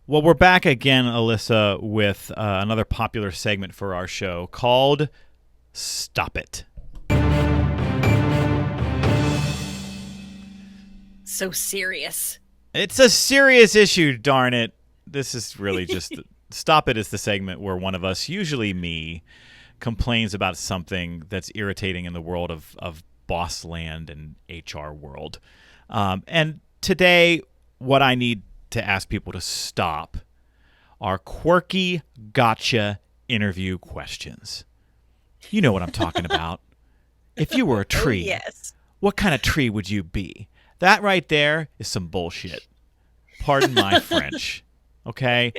Well, we're back again, Alyssa, with another popular segment for our show called Stop It. So serious. It's a serious issue, darn it. This is really just... Stop It is the segment where one of us, usually me, complains about something that's irritating in the world of boss land and HR world. And today, what I need to ask people to stop are quirky gotcha interview questions. You know what I'm talking about. If you were a tree, Yes. what kind of tree would you be? That right there is some bullshit. Pardon my French. Okay?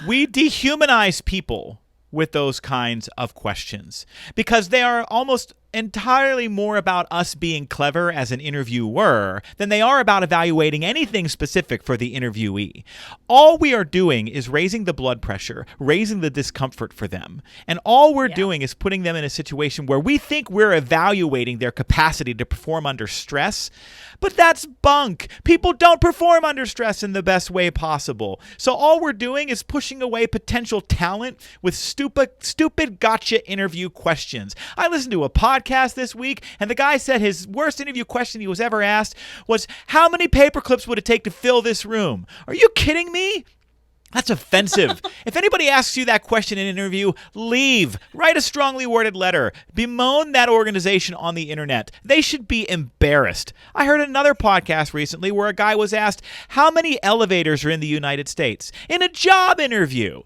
We dehumanize people with those kinds of questions because they are almost entirely more about us being clever as an interviewer than they are about evaluating anything specific for the interviewee. All we are doing is raising the blood pressure, raising the discomfort for them. And all we're doing is putting them in a situation where we think we're evaluating their capacity to perform under stress. But that's bunk. People don't perform under stress in the best way possible. So all we're doing is pushing away potential talent with stupid gotcha interview questions. I listened to a podcast this week, and the guy said his worst interview question he was ever asked was, how many paperclips would it take to fill this room? Are you kidding me? That's offensive. If anybody asks you that question in an interview, leave. Write a strongly worded letter. Bemoan that organization on the internet. They should be embarrassed. I heard another podcast recently where a guy was asked, how many elevators are in the United States? In a job interview.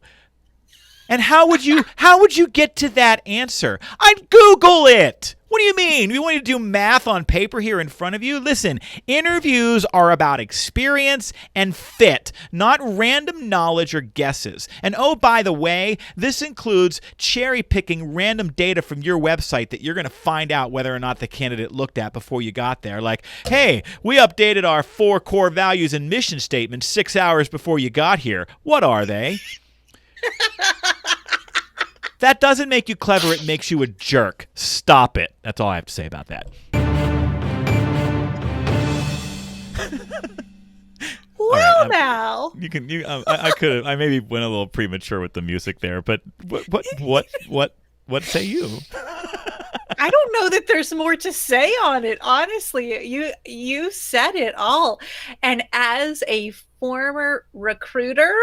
And how would you get to that answer? I'd Google it. What do you mean? We want you to do math on paper here in front of you? Listen, interviews are about experience and fit, not random knowledge or guesses. And oh, by the way, this includes cherry-picking random data from your website that you're going to find out whether or not the candidate looked at before you got there. Like, hey, we updated our 4 core values and mission statement 6 hours before you got here. What are they? That doesn't make you clever. It makes you a jerk. Stop it. That's all I have to say about that. Well, now you can. I could have. I maybe went a little premature with the music there, but what say you? I don't know that there's more to say on it. Honestly, you said it all. And as a former recruiter,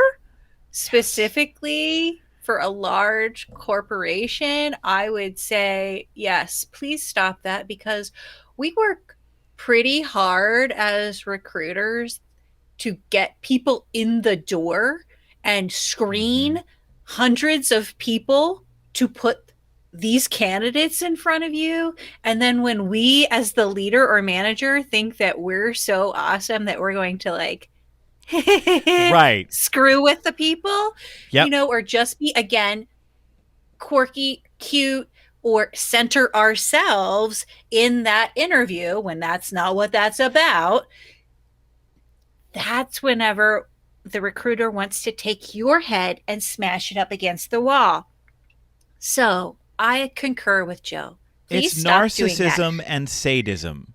specifically for a large corporation, I would say, yes, please stop that, because we work pretty hard as recruiters to get people in the door and screen hundreds of people to put these candidates in front of you. And then when we as the leader or manager think that we're so awesome that we're going to like right, screw with the people, yep, or just be, again, quirky, cute, or center ourselves in that interview when that's not what that's about. That's whenever the recruiter wants to take your head and smash it up against the wall. So I concur with Joe. Please it's narcissism and sadism.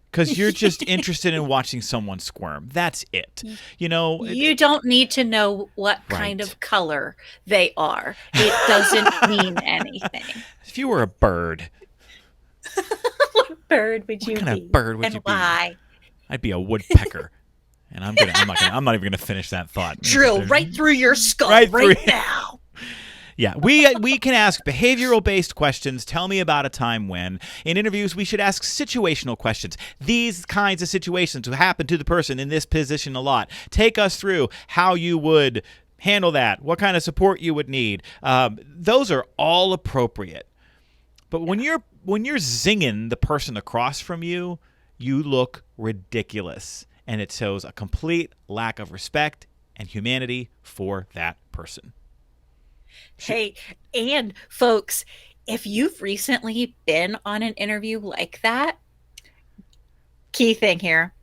Because you're just interested in watching someone squirm. That's it. You don't need to know what kind of color they are. It doesn't mean anything. If you were a bird. What bird would you be? What kind of bird would you be? Why? I'd be a woodpecker. And I'm not even gonna finish that thought. Drill right through your skull right now. Yeah, we can ask behavioral-based questions. Tell me about a time when. In interviews, we should ask situational questions. These kinds of situations will happen to the person in this position a lot. Take us through how you would handle that, what kind of support you would need. Those are all appropriate. But when you're zinging the person across from you, you look ridiculous. And it shows a complete lack of respect and humanity for that person. Hey, and folks, if you've recently been on an interview like that, key thing here,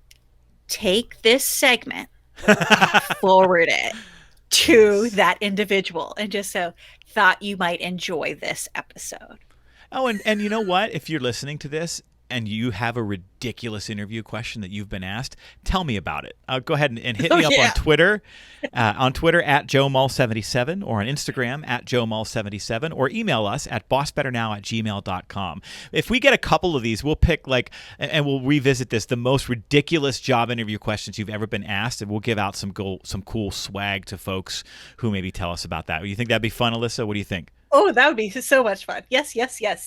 take this segment, forward it to that individual, and just so thought you might enjoy this episode. Oh, and you know what? If you're listening to this, and you have a ridiculous interview question that you've been asked, tell me about it. Go ahead and hit me up on Twitter, at JoeMull77, or on Instagram at JoeMull77, or email us at bossbetternow@gmail.com. If we get a couple of these, we'll pick and we'll revisit this, the most ridiculous job interview questions you've ever been asked, and we'll give out some cool swag to folks who maybe tell us about that. You think that'd be fun, Alyssa? What do you think? Oh, that would be so much fun. Yes.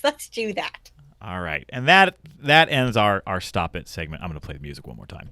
Let's do that. All right. And that ends our Stop It segment. I'm going to play the music one more time.